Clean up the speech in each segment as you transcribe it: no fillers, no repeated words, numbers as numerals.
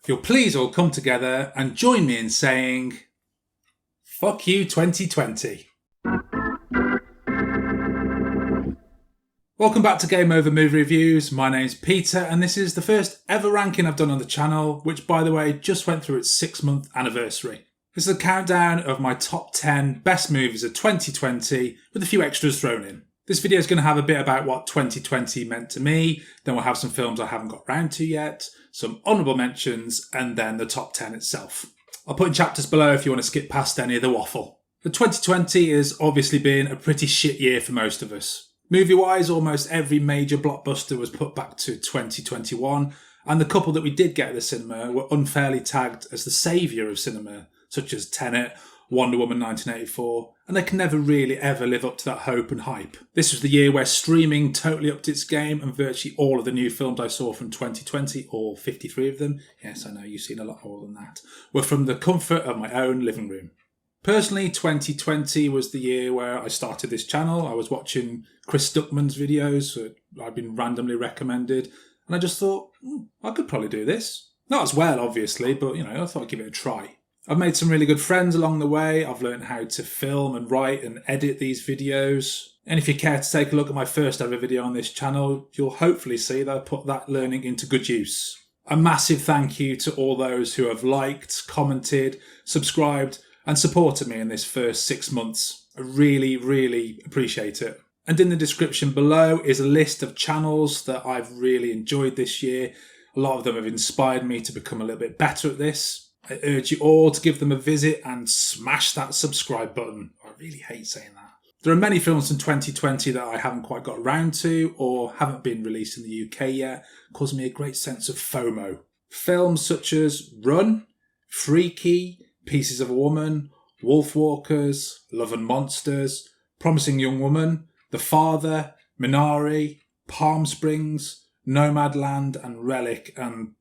If you'll please all come together and join me in saying, fuck you 2020. Welcome back to Game Over Movie Reviews. My name's Peter and this is the first ever ranking I've done on the channel, which by the way just went through its 6-month anniversary. This is a countdown of my top 10 best movies of 2020 with a few extras thrown in. This video is going to have a bit about what 2020 meant to me, then we'll have some films I haven't got round to yet, some honourable mentions, and then the top 10 itself. I'll put in chapters below if you want to skip past any of the waffle. The 2020 has obviously been a pretty shit year for most of us. Movie-wise, almost every major blockbuster was put back to 2021, and the couple that we did get at the cinema were unfairly tagged as the saviour of cinema, such as Tenet, Wonder Woman 1984, and they can never really ever live up to that hope and hype. This was the year where streaming totally upped its game and virtually all of the new films I saw from 2020, all 53 of them, yes I know you've seen a lot more than that, were from the comfort of my own living room. Personally, 2020 was the year where I started this channel. I was watching Chris Stuckman's videos that I'd been randomly recommended, and I just thought, I could probably do this. Not as well, obviously, but I thought I'd give it a try. I've made some really good friends along the way. I've learned how to film and write and edit these videos. And if you care to take a look at my first ever video on this channel, you'll hopefully see that I put that learning into good use. A massive thank you to all those who have liked, commented, subscribed and supported me in this first 6 months. I really, really appreciate it. And in the description below is a list of channels that I've really enjoyed this year. A lot of them have inspired me to become a little bit better at this. I urge you all to give them a visit and smash that subscribe button. I really hate saying that. There are many films from 2020 that I haven't quite got around to or haven't been released in the UK yet, causing me a great sense of FOMO. Films such as Run, Freaky, Pieces of a Woman, Wolfwalkers, Love and Monsters, Promising Young Woman, The Father, Minari, Palm Springs, Nomadland and Relic, and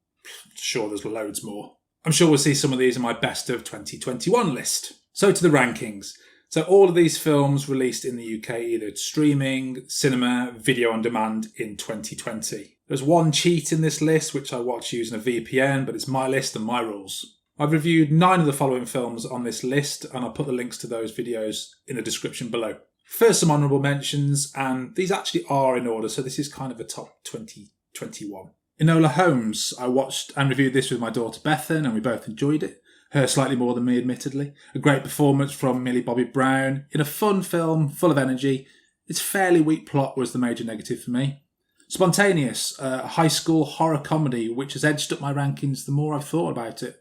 sure there's loads more. I'm sure we'll see some of these in my best of 2021 list. So to the rankings. So all of these films released in the UK either streaming, cinema, video on demand in 2020. There's one cheat in this list which I watch using a VPN, but it's my list and my rules. I've reviewed 9 of the following films on this list and I'll put the links to those videos in the description below. First, some honourable mentions, and these actually are in order, so this is kind of a top 2021. Enola Holmes. I watched and reviewed this with my daughter Bethan and we both enjoyed it. Her slightly more than me, admittedly. A great performance from Millie Bobby Brown in a fun film full of energy. Its fairly weak plot was the major negative for me. Spontaneous, a high school horror comedy which has edged up my rankings the more I've thought about it.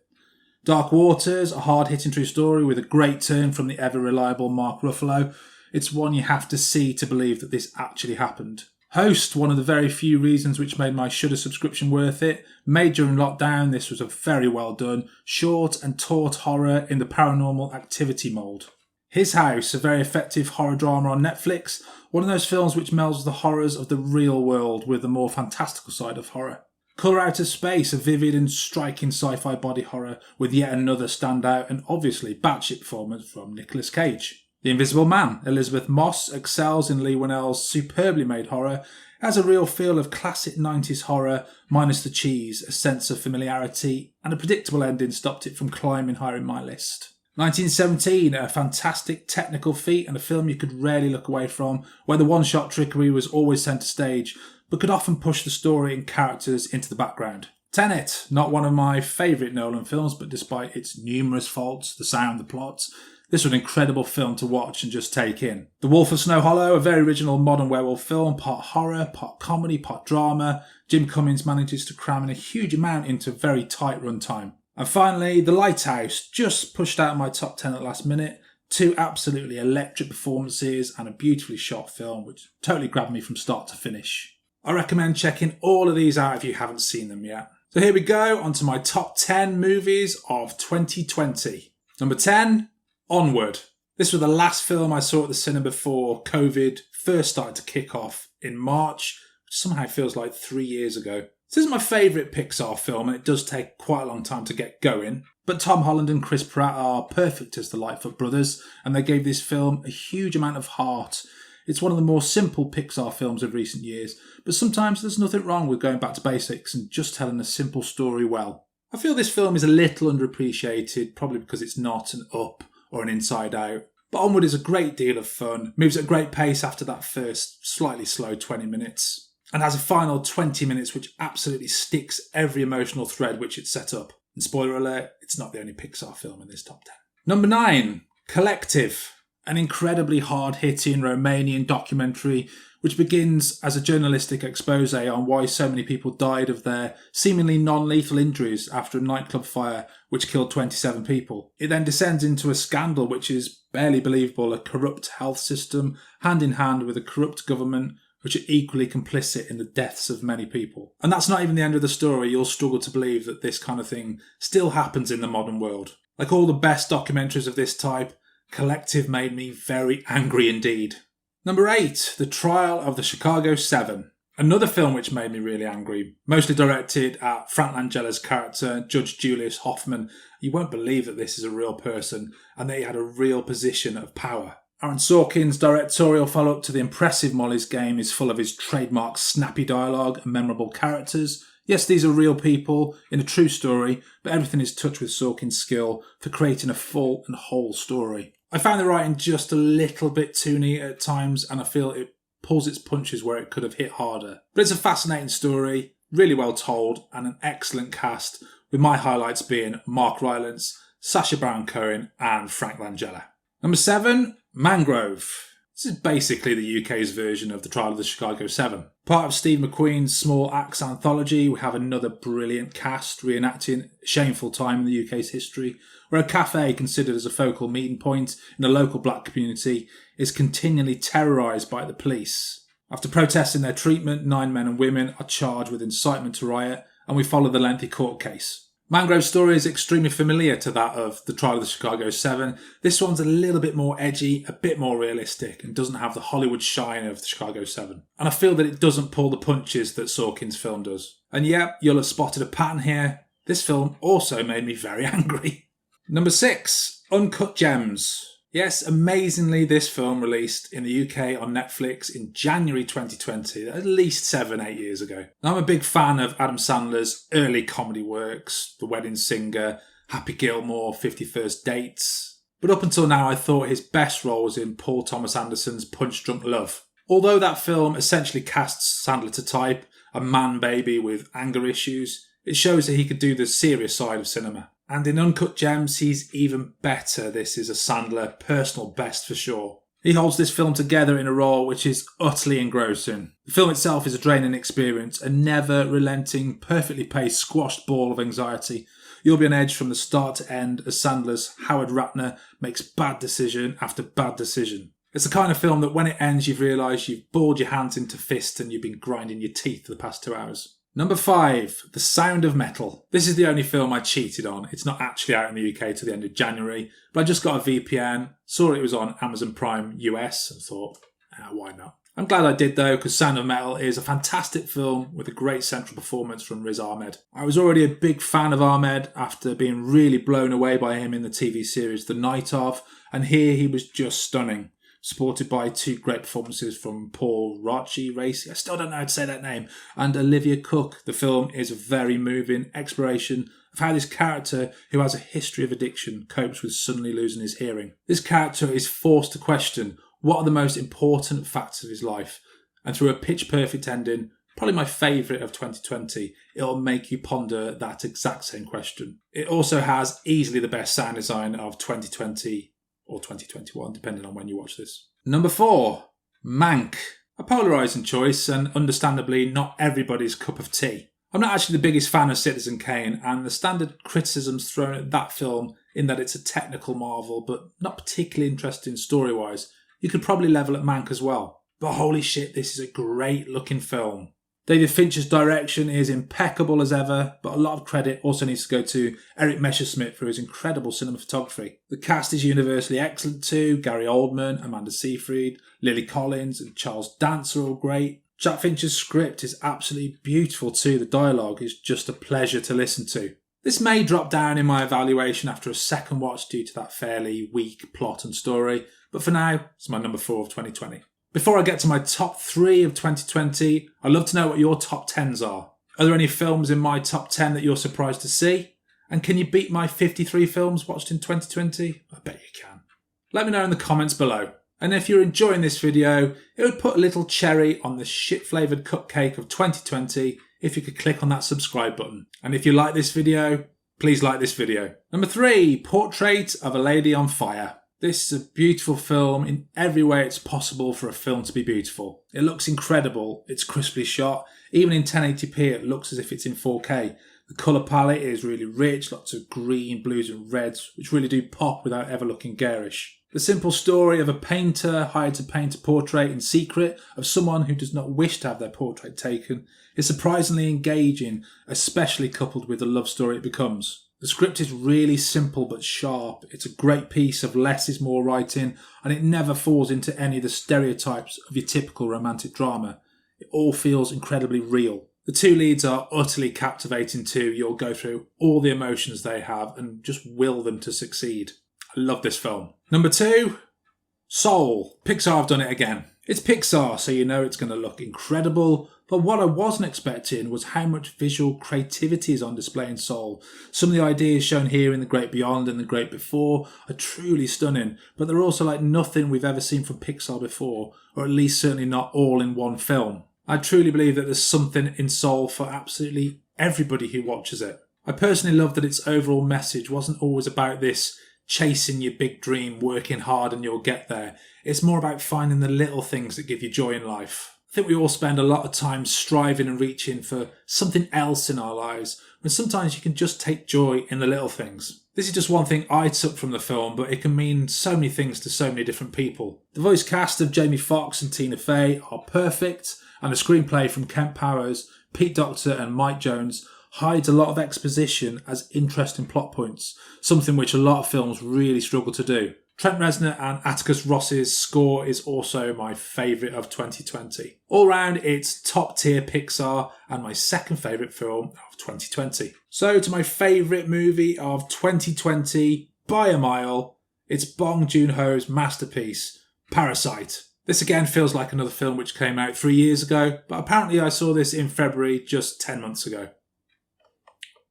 Dark Waters, a hard-hitting true story with a great turn from the ever-reliable Mark Ruffalo. It's one you have to see to believe that this actually happened. Host, one of the very few reasons which made my Shudder subscription worth it. Made during lockdown, this was a very well done, short and taut horror in the paranormal activity mould. His House, a very effective horror drama on Netflix, one of those films which melds the horrors of the real world with the more fantastical side of horror. Colour Out of Space, a vivid and striking sci-fi body horror with yet another standout and obviously batshit performance from Nicolas Cage. The Invisible Man, Elizabeth Moss excels in Lee Whannell's superbly made horror, has a real feel of classic 90s horror, minus the cheese, a sense of familiarity, and a predictable ending stopped it from climbing higher in my list. 1917, a fantastic technical feat and a film you could rarely look away from, where the one-shot trickery was always centre stage, but could often push the story and characters into the background. Tenet, not one of my favourite Nolan films, but despite its numerous faults, the sound, the plots, this was an incredible film to watch and just take in. The Wolf of Snow Hollow, a very original modern werewolf film, part horror, part comedy, part drama. Jim Cummings manages to cram in a huge amount into a very tight run time. And finally, The Lighthouse, just pushed out of my top 10 at the last minute. 2 absolutely electric performances and a beautifully shot film which totally grabbed me from start to finish. I recommend checking all of these out if you haven't seen them yet. So here we go, onto my top 10 movies of 2020. Number 10, Onward. This was the last film I saw at the cinema before COVID first started to kick off in March, which somehow feels like 3 years ago. This is my favourite Pixar film and it does take quite a long time to get going, but Tom Holland and Chris Pratt are perfect as the Lightfoot brothers and they gave this film a huge amount of heart. It's one of the more simple Pixar films of recent years, but sometimes there's nothing wrong with going back to basics and just telling a simple story well. I feel this film is a little underappreciated, probably because it's not an Up or an Inside Out. But Onward is a great deal of fun, moves at a great pace after that first slightly slow 20 minutes, and has a final 20 minutes which absolutely sticks every emotional thread which it set up. And spoiler alert, it's not the only Pixar film in this top 10. Number 9, Collective, an incredibly hard-hitting Romanian documentary which begins as a journalistic expose on why so many people died of their seemingly non-lethal injuries after a nightclub fire which killed 27 people. It then descends into a scandal which is barely believable, a corrupt health system hand in hand with a corrupt government which are equally complicit in the deaths of many people. And that's not even the end of the story. You'll struggle to believe that this kind of thing still happens in the modern world. Like all the best documentaries of this type, Collective made me very angry indeed. Number 8, The Trial of the Chicago 7. Another film which made me really angry, mostly directed at Frank Langella's character, Judge Julius Hoffman. You won't believe that this is a real person and that he had a real position of power. Aaron Sorkin's directorial follow-up to the impressive Molly's Game is full of his trademark snappy dialogue and memorable characters. Yes, these are real people in a true story, but everything is touched with Sorkin's skill for creating a full and whole story. I found the writing just a little bit too neat at times, and I feel it pulls its punches where it could have hit harder. But it's a fascinating story, really well told, and an excellent cast, with my highlights being Mark Rylance, Sacha Baron Cohen, and Frank Langella. Number 7, Mangrove. This is basically the UK's version of The Trial of the Chicago 7. Part of Steve McQueen's Small Axe anthology, we have another brilliant cast reenacting a shameful time in the UK's history, where a cafe considered as a focal meeting point in a local black community is continually terrorised by the police. After protesting their treatment, 9 men and women are charged with incitement to riot, and we follow the lengthy court case. Mangrove's story is extremely familiar to that of The Trial of the Chicago 7. This one's a little bit more edgy, a bit more realistic, and doesn't have the Hollywood shine of the Chicago 7. And I feel that it doesn't pull the punches that Sorkin's film does. And yeah, you'll have spotted a pattern here. This film also made me very angry. Number 6, Uncut Gems. Yes, amazingly, this film released in the UK on Netflix in January 2020, at least 7-8 years ago. Now, I'm a big fan of Adam Sandler's early comedy works, The Wedding Singer, Happy Gilmore, 50 First Dates. But up until now, I thought his best role was in Paul Thomas Anderson's Punch Drunk Love. Although that film essentially casts Sandler to type, a man baby with anger issues, it shows that he could do the serious side of cinema. And in Uncut Gems, he's even better. This is a Sandler personal best for sure. He holds this film together in a role which is utterly engrossing. The film itself is a draining experience, a never-relenting, perfectly paced, squashed ball of anxiety. You'll be on edge from the start to end as Sandler's Howard Ratner makes bad decision after bad decision. It's the kind of film that when it ends, you've realised you've balled your hands into fists and you've been grinding your teeth for the past 2 hours. Number 5, The Sound of Metal. This is the only film I cheated on. It's not actually out in the UK till the end of January, but I just got a VPN, saw it was on Amazon Prime US, and thought, why not? I'm glad I did though, because Sound of Metal is a fantastic film with a great central performance from Riz Ahmed. I was already a big fan of Ahmed after being really blown away by him in the TV series The Night Of, and here he was just stunning. Supported by 2 great performances from Paul Raci, I still don't know how to say that name, and Olivia Cook. The film is a very moving exploration of how this character, who has a history of addiction, copes with suddenly losing his hearing. This character is forced to question what are the most important facts of his life, and through a pitch-perfect ending, probably my favourite of 2020, it'll make you ponder that exact same question. It also has easily the best sound design of 2020 or 2021, depending on when you watch this. Number 4, Mank. A polarising choice, and understandably not everybody's cup of tea. I'm not actually the biggest fan of Citizen Kane, and the standard criticisms thrown at that film, in that it's a technical marvel, but not particularly interesting story-wise, you could probably level at Mank as well. But holy shit, this is a great looking film. David Fincher's direction is impeccable as ever, but a lot of credit also needs to go to Eric Messerschmidt for his incredible cinematography. The cast is universally excellent too. Gary Oldman, Amanda Seyfried, Lily Collins and Charles Dance are all great. Jack Fincher's script is absolutely beautiful too. The dialogue is just a pleasure to listen to. This may drop down in my evaluation after a second watch due to that fairly weak plot and story, but for now, it's my number 4 of 2020. Before I get to my top 3 of 2020, I'd love to know what your top 10s are. Are there any films in my top 10 that you're surprised to see? And can you beat my 53 films watched in 2020? I bet you can. Let me know in the comments below. And if you're enjoying this video, it would put a little cherry on the shit-flavoured cupcake of 2020 if you could click on that subscribe button. And if you like this video, please like this video. Number 3, Portrait of a Lady on Fire. This is a beautiful film in every way it's possible for a film to be beautiful. It looks incredible, it's crisply shot. Even in 1080p it looks as if it's in 4K. The colour palette is really rich, lots of green, blues and reds, which really do pop without ever looking garish. The simple story of a painter hired to paint a portrait in secret of someone who does not wish to have their portrait taken is surprisingly engaging, especially coupled with the love story it becomes. The script is really simple but sharp. It's a great piece of less is more writing, and it never falls into any of the stereotypes of your typical romantic drama. It all feels incredibly real. The two leads are utterly captivating too. You'll go through all the emotions they have and just will them to succeed. I love this film. Number 2, Soul. Pixar have done it again. It's Pixar, so you know it's going to look incredible, but what I wasn't expecting was how much visual creativity is on display in Soul. Some of the ideas shown here in The Great Beyond and The Great Before are truly stunning, but they're also like nothing we've ever seen from Pixar before, or at least certainly not all in one film. I truly believe that there's something in Soul for absolutely everybody who watches it. I personally love that its overall message wasn't always about this chasing your big dream, working hard and you'll get there. It's more about finding the little things that give you joy in life. I think we all spend a lot of time striving and reaching for something else in our lives, when sometimes you can just take joy in the little things. This is just one thing I took from the film, but it can mean so many things to so many different people. The voice cast of Jamie Foxx and Tina Fey are perfect, and the screenplay from Kent Powers, Pete Docter and Mike Jones hides a lot of exposition as interesting plot points, something which a lot of films really struggle to do. Trent Reznor and Atticus Ross's score is also my favourite of 2020. All round, it's top tier Pixar and my second favourite film of 2020. So to my favourite movie of 2020, by a mile, it's Bong Joon-ho's masterpiece, Parasite. This again feels like another film which came out 3 years ago, but apparently I saw this in February just 10 months ago.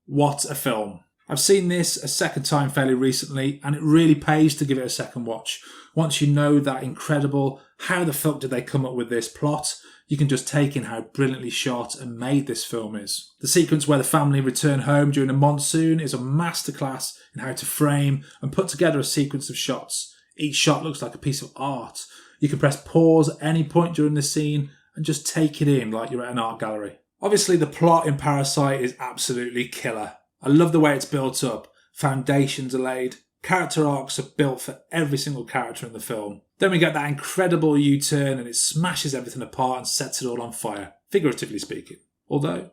What a film. I've seen this a second time fairly recently, and it really pays to give it a second watch. Once you know that incredible, how the fuck did they come up with this plot, you can just take in how brilliantly shot and made this film is. The sequence where the family return home during a monsoon is a masterclass in how to frame and put together a sequence of shots. Each shot looks like a piece of art. You can press pause at any point during the scene and just take it in like you're at an art gallery. Obviously, the plot in Parasite is absolutely killer. I love the way it's built up. Foundations are laid. Character arcs are built for every single character in the film. Then we get that incredible U-turn and it smashes everything apart and sets it all on fire, figuratively speaking. Although,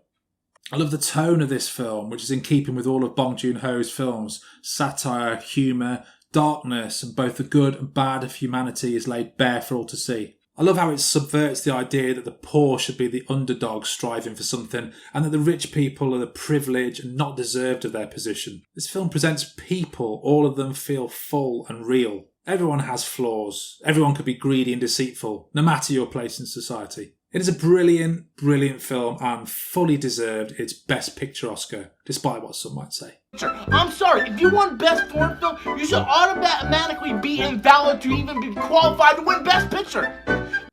I love the tone of this film, which is in keeping with all of Bong Joon-ho's films. Satire, humour, darkness, and both the good and bad of humanity is laid bare for all to see. I love how it subverts the idea that the poor should be the underdogs striving for something, and that the rich people are the privileged and not deserved of their position. This film presents people, all of them feel full and real. Everyone has flaws. Everyone could be greedy and deceitful, no matter your place in society. It is a brilliant, brilliant film and fully deserved its Best Picture Oscar, despite what some might say. I'm sorry, if you won Best Foreign Film, you should automatically be invalid to even be qualified to win Best Picture.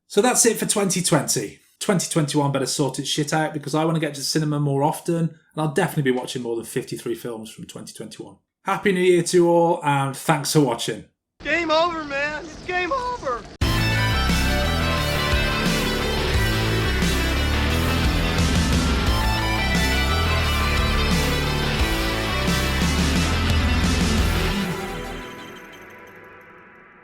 So that's it for 2020. 2021 better sort its shit out because I want to get to cinema more often, and I'll definitely be watching more than 53 films from 2021. Happy New Year to all, and thanks for watching. Game over, man. It's game over.